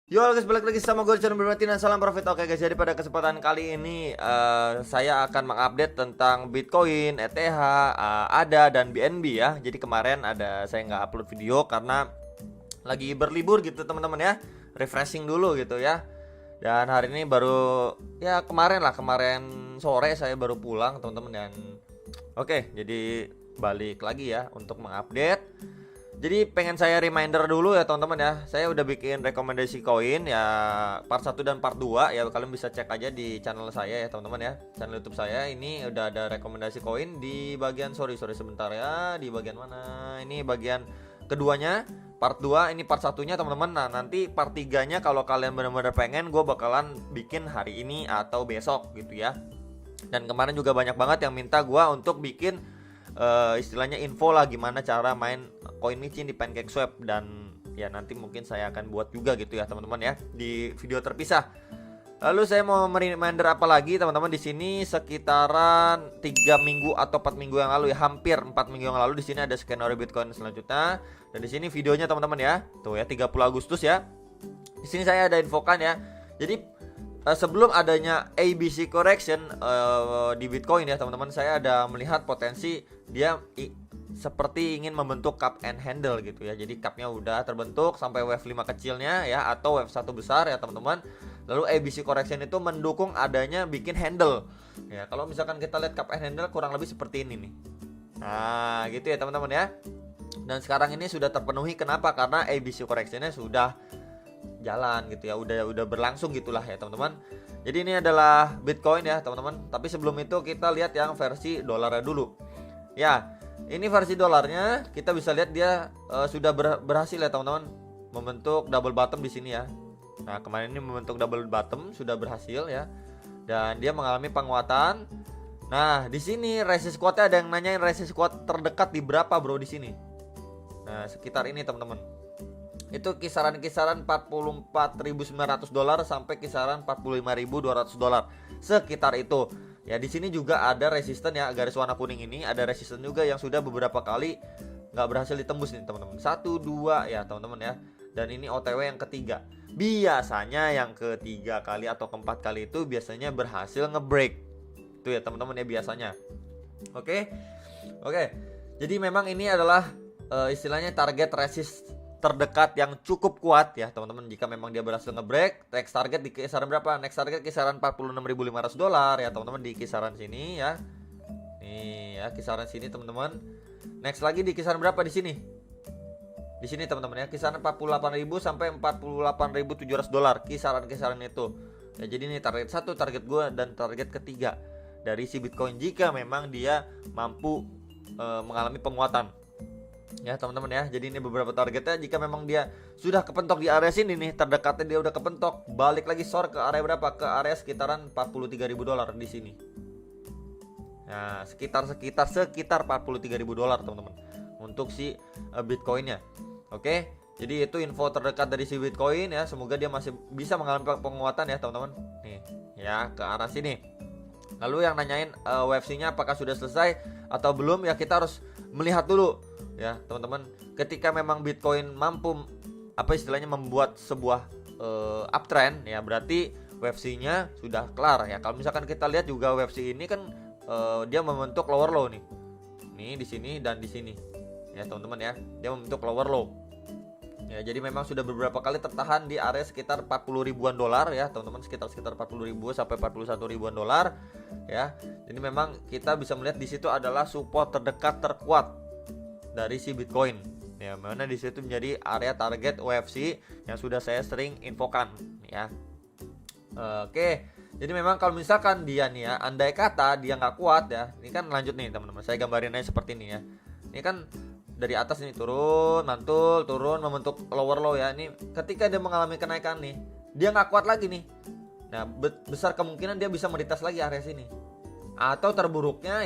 Yo guys, balik lagi sama gue di channel Bermati dan salam profit. Oke guys, jadi pada kesempatan kali ini saya akan mengupdate tentang Bitcoin, ETH, ADA dan BNB ya. Jadi kemarin saya nggak upload video karena lagi berlibur gitu teman-teman ya, refreshing dulu gitu ya. Dan hari ini baru ya kemarin sore saya baru pulang teman-teman. Dan oke, jadi balik lagi ya untuk mengupdate. Jadi pengen saya reminder dulu ya teman-teman ya. Saya udah bikin rekomendasi koin ya, part 1 dan part 2 ya. Kalian bisa cek aja di channel saya ya teman-teman ya. Channel YouTube saya ini udah ada rekomendasi koin di bagian sorry sebentar ya. Di bagian mana? Ini bagian keduanya, part 2, ini part satunya teman-teman. Nah, nanti part 3-nya kalau kalian benar-benar pengen, gue bakalan bikin hari ini atau besok gitu ya. Dan kemarin juga banyak banget yang minta gue untuk bikin istilahnya info lah gimana cara main koin micin di PancakeSwap. Dan ya nanti mungkin saya akan buat juga gitu ya teman-teman ya, di video terpisah. Lalu saya mau reminder apa lagi teman-teman, di sini sekitaran 3 minggu atau 4 minggu yang lalu ya, hampir 4 minggu yang lalu di sini ada skenario Bitcoin selanjutnya. Dan di sini videonya teman-teman ya. Tuh ya, 30 Agustus ya. Di sini saya ada infokan ya. Jadi sebelum adanya ABC correction di Bitcoin ya teman-teman, saya ada melihat potensi dia seperti ingin membentuk cup and handle gitu ya. Jadi cupnya udah terbentuk sampai wave 5 kecilnya ya, atau wave 1 besar ya teman-teman. Lalu ABC correction itu mendukung adanya bikin handle ya. Kalau misalkan kita lihat cup and handle kurang lebih seperti ini nih. Nah gitu ya teman-teman ya. Dan sekarang ini sudah terpenuhi. Kenapa? Karena ABC correctionnya sudah jalan gitu ya, udah berlangsung gitulah ya teman-teman. Jadi ini adalah Bitcoin ya teman-teman. Tapi sebelum itu kita lihat yang versi dolarnya dulu. Ya, ini versi dolarnya kita bisa lihat dia sudah berhasil ya teman-teman, membentuk double bottom di sini ya. Nah, kemarin ini membentuk double bottom sudah berhasil ya. Dan dia mengalami penguatan. Nah, di sini resist squat-nya ada yang nanyain resist squat terdekat di berapa, Bro, di sini. Nah, sekitar ini teman-teman. Itu kisaran-kisaran $44.900 sampai kisaran $45.200. Sekitar itu. Ya, di sini juga ada resisten ya, garis warna kuning ini ada resisten juga yang sudah beberapa kali nggak berhasil ditembus nih teman-teman. 1, 2 ya teman-teman ya. Dan ini OTW yang ketiga. Biasanya yang ketiga kali atau keempat kali itu biasanya berhasil ngebreak. Itu ya teman-teman ya biasanya. Oke. Jadi memang ini adalah istilahnya target resist terdekat yang cukup kuat ya teman-teman. Jika memang dia berhasil ngebreak, next target di kisaran berapa? Next target kisaran $46.500 ya teman-teman, di kisaran sini ya. Nih ya, kisaran sini teman-teman. Next lagi di kisaran berapa di sini? Di sini teman-teman ya, kisaran 48.000 sampai $48.700, kisaran-kisaran itu. Ya, jadi ini target satu, target gua dan target ketiga dari si Bitcoin jika memang dia mampu mengalami penguatan. Ya teman-teman ya, jadi ini beberapa targetnya. Jika memang dia sudah kepentok di area sini nih, terdekatnya dia udah kepentok, balik lagi short ke area berapa? Ke area sekitaran $43.000 di sini. Nah, sekitar $43.000 teman-teman untuk si Bitcoinnya. Oke, jadi itu info terdekat dari si Bitcoin ya. Semoga dia masih bisa mengalami penguatan ya teman-teman. Nih ya, ke arah sini. Lalu yang nanyain UFC-nya apakah sudah selesai atau belum ya, kita harus melihat dulu ya teman-teman. Ketika memang Bitcoin mampu apa istilahnya membuat sebuah uptrend ya, berarti UFC-nya sudah kelar ya. Kalau misalkan kita lihat juga UFC ini kan dia membentuk lower low nih. Nih di sini dan di sini. Ya teman-teman ya, dia membentuk lower low. Ya, jadi memang sudah beberapa kali tertahan di area sekitar 40 ribuan dolar ya teman-teman, sekitar 40 ribu sampai 41 ribuan dolar ya. Jadi memang kita bisa melihat di situ adalah support terdekat terkuat dari si Bitcoin. Ya, mana di situ menjadi area target UFC yang sudah saya sering infokan ya. Oke. Jadi memang kalau misalkan dia nih ya, andai kata dia nggak kuat ya, ini kan lanjut nih teman-teman. Saya gambarin aja seperti ini ya. Ini kan dari atas ini turun, mantul, turun, membentuk lower low ya. Ini ketika dia mengalami kenaikan nih, dia nggak kuat lagi nih. Nah, besar kemungkinan dia bisa meritas lagi area sini. Atau terburuknya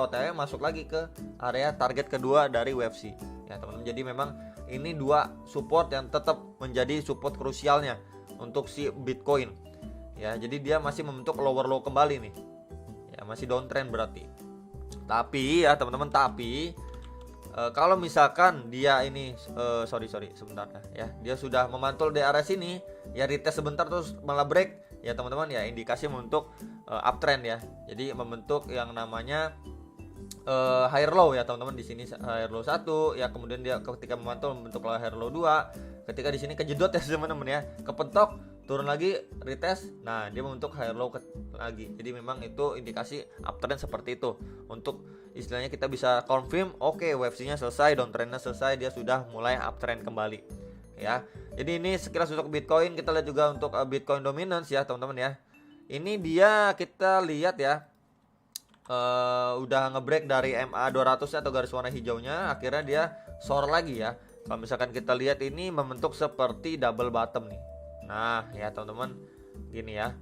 OTW masuk lagi ke area target kedua dari UFC. Ya, teman-teman. Jadi memang ini dua support yang tetap menjadi support krusialnya untuk si Bitcoin. Ya, jadi dia masih membentuk lower low kembali nih. Ya, masih downtrend berarti. Tapi ya, teman-teman, kalau misalkan dia ini sorry sebentar ya, dia sudah memantul di area sini ya, retest sebentar terus malah break ya teman-teman ya, indikasi untuk uptrend ya. Jadi membentuk yang namanya higher low ya teman-teman. Di sini higher low 1 ya, kemudian dia ketika memantul membentuk higher low 2. Ketika di sini kejedot ya teman-teman ya, kepentok, turun lagi, retest. Nah, dia membentuk higher low lagi. Jadi memang itu indikasi uptrend seperti itu. Untuk istilahnya kita bisa confirm, oke, wave-nya selesai, downtrendnya selesai, dia sudah mulai uptrend kembali. Ya. Jadi ini sekilas untuk Bitcoin. Kita lihat juga untuk Bitcoin dominance ya, teman-teman ya. Ini dia kita lihat ya. Udah ngebreak dari MA 200 atau garis warna hijaunya, akhirnya dia soar lagi ya. Kalau misalkan kita lihat ini membentuk seperti double bottom nih. Nah ya teman-teman, gini ya.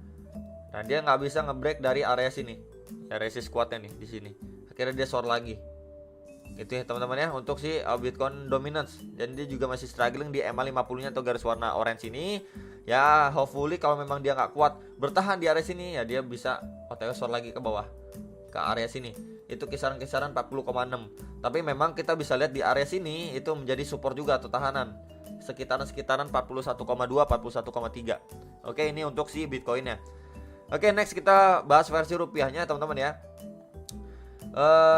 Nah dia nggak bisa ngebreak dari area sini, ya, resist kuatnya nih di sini. Akhirnya dia soar lagi. Gitu ya teman-teman ya untuk si Bitcoin dominance. Dan dia juga masih struggling di MA 50 nya atau garis warna orange ini. Ya hopefully kalau memang dia nggak kuat bertahan di area sini ya, dia bisa OTW soar lagi ke bawah, ke area sini. Itu kisaran-kisaran 40,6. Tapi memang kita bisa lihat di area sini itu menjadi support juga atau tahanan. Sekitaran 41,2, 41,3. Oke, ini untuk si Bitcoinnya. Oke, next kita bahas versi rupiahnya teman-teman ya.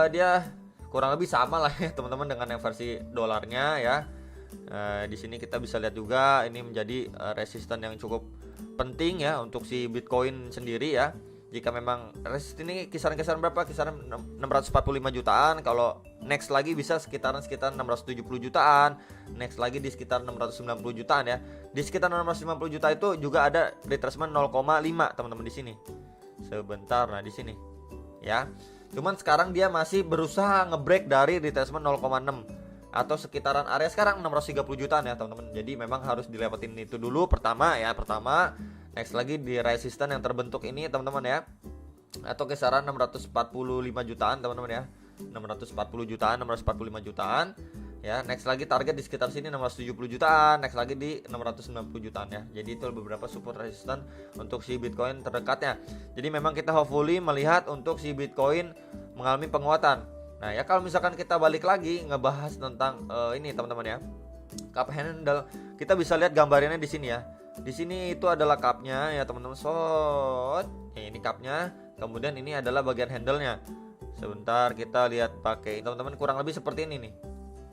Dia kurang lebih sama lah ya teman-teman dengan yang versi dolarnya ya. Di sini kita bisa lihat juga ini menjadi resisten yang cukup penting ya untuk si Bitcoin sendiri ya. Jika memang resisten ini kisaran-kisaran berapa? Kisaran 645 jutaan. Kalau next lagi bisa sekitaran 670 jutaan. Next lagi di sekitar 690 jutaan ya. Di sekitar 650 juta itu juga ada retracement 0,5 teman-teman di sini. Sebentar, nah di sini. Ya. Cuman sekarang dia masih berusaha ngebreak dari retracement 0,6 atau sekitaran area sekarang 630 jutaan ya teman-teman. Jadi memang harus dilewatin itu dulu pertama. Next lagi di resisten yang terbentuk ini teman-teman ya, atau kisaran 645 jutaan teman-teman ya, 645 jutaan ya. Next lagi target di sekitar sini 670 jutaan, next lagi di 690 jutaan ya. Jadi itu beberapa support resisten untuk si Bitcoin terdekatnya. Jadi memang kita hopefully melihat untuk si Bitcoin mengalami penguatan. Nah ya, kalau misalkan kita balik lagi ngebahas tentang ini teman-teman ya, cup handle, kita bisa lihat gambarannya di sini ya. Di sini itu adalah cupnya ya teman-teman. Ini cupnya, kemudian ini adalah bagian handle-nya. Sebentar kita lihat pakai teman-teman, kurang lebih seperti ini nih.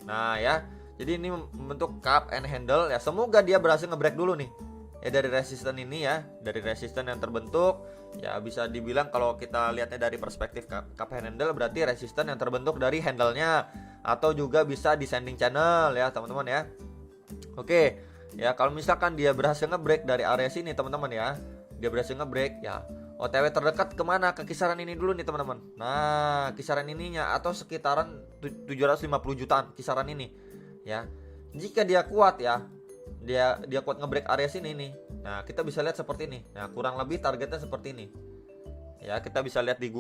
Nah ya, jadi ini membentuk cup and handle ya. Semoga dia berhasil ngebreak dulu nih ya dari resisten ini ya, dari resisten yang terbentuk ya. Bisa dibilang kalau kita lihatnya dari perspektif cup and handle, berarti resisten yang terbentuk dari handle-nya, atau juga bisa descending channel ya teman-teman ya. Oke. Ya, kalau misalkan dia berhasil ngebreak dari area sini teman-teman ya, dia berhasil ngebreak ya, OTW terdekat kemana? Ke kisaran ini dulu nih teman-teman. Nah, kisaran ininya atau sekitaran 750 jutaan, kisaran ini ya. Jika dia kuat ya, dia kuat ngebreak area sini nih. Nah, kita bisa lihat seperti ini. Nah, kurang lebih targetnya seperti ini. Ya, kita bisa lihat di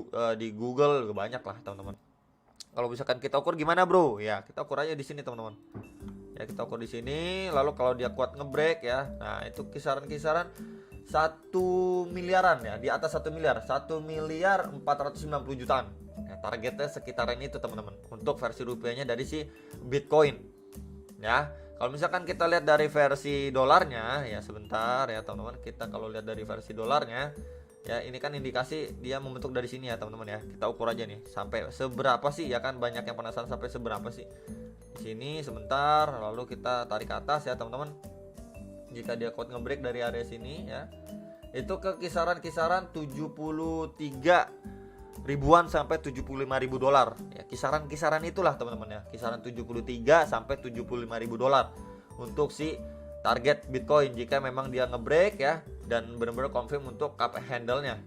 Google banyak lah teman-teman. Kalau misalkan kita ukur gimana bro? Ya, kita ukur aja di sini teman-teman. Ya, kita ukur di sini. Lalu kalau dia kuat ngebreak ya, nah itu kisaran-kisaran 1 miliaran ya, di atas 1 miliar, 1 miliar 490 jutaan. Ya, targetnya sekitaran itu teman-teman untuk versi rupiahnya dari si Bitcoin. Ya, kalau misalkan kita lihat dari versi dolarnya ya, sebentar ya teman-teman, kita kalau lihat dari versi dolarnya ya, ini kan indikasi dia membentuk dari sini ya teman-teman ya. Kita ukur aja nih sampai seberapa sih ya, kan banyak yang penasaran sampai seberapa sih. Di sini sebentar, lalu kita tarik ke atas ya teman-teman. Jika dia kuat ngebreak dari area sini ya, itu ke kisaran-kisaran 73 ribuan sampai 75 ribu dolar ya, kisaran-kisaran itulah teman-teman ya, kisaran 73 sampai 75 ribu dolar untuk si target Bitcoin jika memang dia ngebreak ya dan benar-benar confirm untuk cup handle-nya.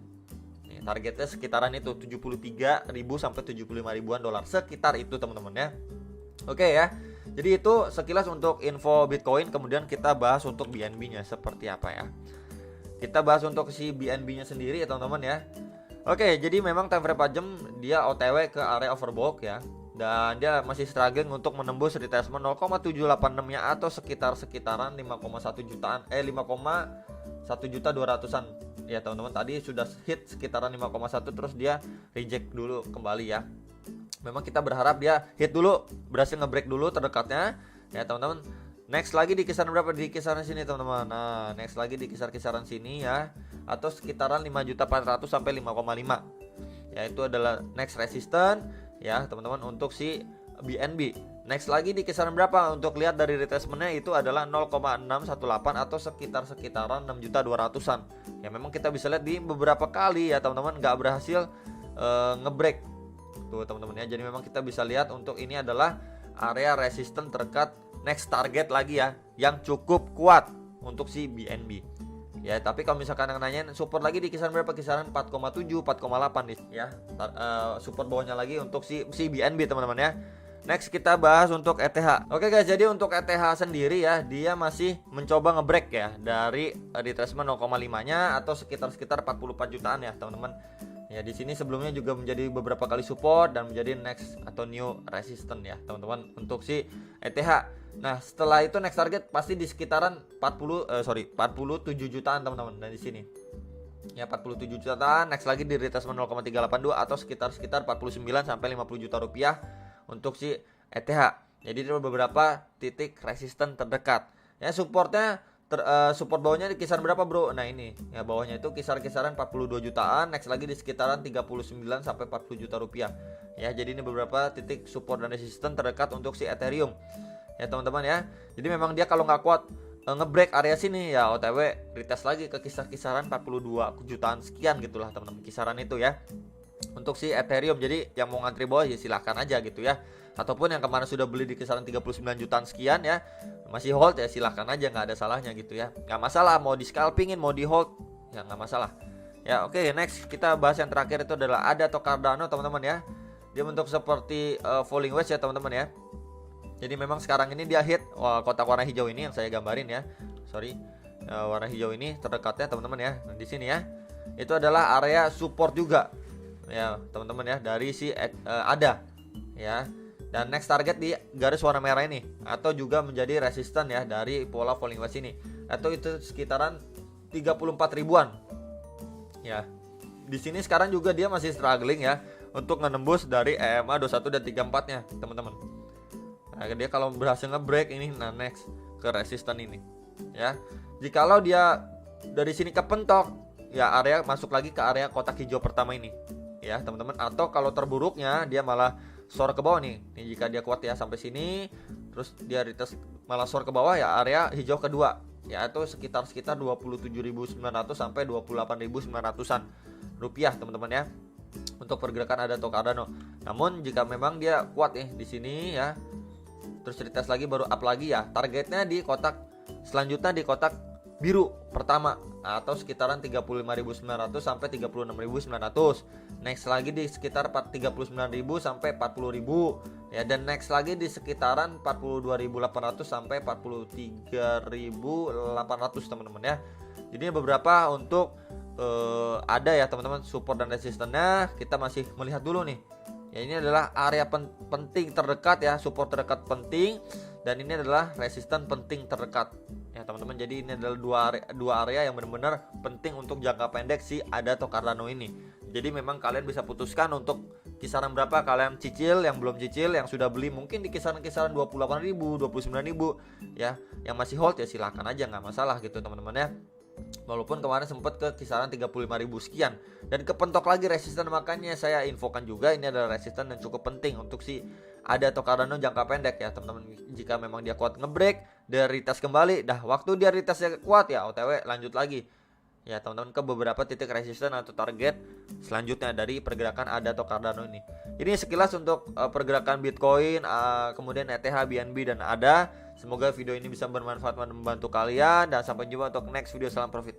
Nih, targetnya sekitaran itu 73 ribu sampai 75 ribuan dolar, sekitar itu teman-teman ya. Oke ya. Jadi itu sekilas untuk info Bitcoin. Kemudian kita bahas untuk BNB-nya seperti apa ya. Kita bahas untuk si BNB-nya sendiri ya teman-teman ya. Oke, jadi memang time frame 4 jam dia OTW ke area overbought ya. Dan dia masih struggling untuk menembus retracement 0,786-nya atau sekitaran 5,1 jutaan 5,1 juta 200-an. Ya teman-teman, tadi sudah hit sekitaran 5,1 terus dia reject dulu kembali ya. Memang kita berharap dia hit dulu, berhasil ngebreak dulu terdekatnya ya teman-teman. Next lagi di kisaran berapa? Di kisaran sini teman-teman. Nah, next lagi di kisaran sini ya, atau sekitaran 5.400.000 sampai 5,5. Ya, itu adalah next resistance ya teman-teman untuk si BNB. Next lagi di kisaran berapa? Untuk lihat dari retracement-nya itu adalah 0,618 atau sekitaran 6.200.000-an. Ya, memang kita bisa lihat di beberapa kali ya teman-teman nggak berhasil ngebreak tuh teman-teman ya. Jadi memang kita bisa lihat untuk ini adalah area resisten terdekat next target lagi ya, yang cukup kuat untuk si BNB ya. Tapi kalau misalkan yang nanyain support lagi di kisaran berapa, kisaran 4,7 4,8 nih ya. Support bawahnya lagi untuk si BNB teman-teman ya. Next kita bahas untuk ETH. Oke guys, jadi untuk ETH sendiri ya, dia masih mencoba ngebreak ya dari retracement 0,5-nya atau sekitar 44 jutaan ya teman-teman. Ya, di sini sebelumnya juga menjadi beberapa kali support dan menjadi next atau new resistance ya teman-teman untuk si ETH. Nah, setelah itu next target pasti di sekitaran 47 jutaan teman-teman. Dan di sini ya 47 jutaan, next lagi di retracement 0,382 atau sekitar 49 sampai 50 juta rupiah untuk si ETH. Jadi itu beberapa titik resisten terdekat. Ya, supportnya support bawahnya di kisaran berapa bro? Nah ini ya, bawahnya itu kisaran 42 jutaan, next lagi di sekitaran 39 sampai 40 juta rupiah. Ya, jadi ini beberapa titik support dan resisten terdekat untuk si Ethereum. Ya teman-teman ya. Jadi memang dia kalau nggak kuat ngebreak area sini ya OTW retest lagi ke kisaran 42 jutaan sekian gitulah teman-teman, kisaran itu ya untuk si Ethereum. Jadi yang mau ngantri bawah ya silahkan aja gitu ya, ataupun yang kemarin sudah beli di kisaran 39 jutaan sekian ya masih hold ya silahkan aja, nggak ada salahnya gitu ya, nggak masalah mau di scalpingin mau di hold ya nggak masalah ya. Oke, next kita bahas yang terakhir itu adalah ADA atau Cardano teman-teman ya. Dia bentuk seperti falling wedge ya teman-teman ya. Jadi memang sekarang ini dia hit kotak warna hijau ini yang saya gambarin ya, warna hijau ini terdekatnya teman-teman ya. Nah, di sini ya itu adalah area support juga ya teman-teman ya dari si ADA ya. Dan next target di garis warna merah ini atau juga menjadi resisten ya dari pola falling wedge ini, atau itu sekitaran 34 ribuan ya. Di sini sekarang juga dia masih struggling ya untuk menembus dari EMA 21 dan 34 nya teman-teman. Nah, dia kalau berhasil ngebreak ini, nah next ke resisten ini ya. Jikalau dia dari sini kepentok ya, area masuk lagi ke area kotak hijau pertama ini ya teman-teman. Atau kalau terburuknya dia malah short ke bawah nih. Jika dia kuat ya sampai sini, terus dia retest malah short ke bawah ya area hijau kedua ya, itu sekitar 27.900 sampai 28.900-an rupiah teman-teman ya untuk pergerakan ADA atau Cardano. Namun jika memang dia kuat nih di sini ya, terus retest lagi baru up lagi ya, targetnya di kotak selanjutnya di kotak biru pertama atau sekitaran 35.900 sampai 36.900. Next lagi di sekitar 39.000 sampai 40.000 ya, dan next lagi di sekitaran 42.800 sampai 43.800 teman-teman ya. Jadi beberapa untuk ada ya teman-teman support dan resistennya kita masih melihat dulu nih. Ya, ini adalah area penting terdekat ya, support terdekat penting, dan ini adalah resisten penting terdekat ya teman-teman. Jadi ini adalah dua area yang benar-benar penting untuk jangka pendek si ADA atau Cardano ini. Jadi memang kalian bisa putuskan untuk kisaran berapa kalian cicil, yang belum cicil, yang sudah beli mungkin di kisaran 28.000, 29.000 ya. Yang masih hold ya silahkan aja, nggak masalah gitu teman-teman ya. Walaupun kemarin sempat ke kisaran 35.000 sekian dan kepentok lagi resisten, makanya saya infokan juga ini adalah resisten yang cukup penting untuk si ADA atau Cardano jangka pendek ya teman-teman. Jika memang dia kuat ngebreak, dia retest kembali, dah waktu dia retestnya kuat ya OTW lanjut lagi ya teman-teman ke beberapa titik resisten atau target selanjutnya dari pergerakan ADA atau Cardano ini. Ini sekilas untuk pergerakan Bitcoin, kemudian ETH, BNB dan ADA. Semoga video ini bisa bermanfaat dan membantu kalian, dan sampai jumpa untuk next video. Salam profit.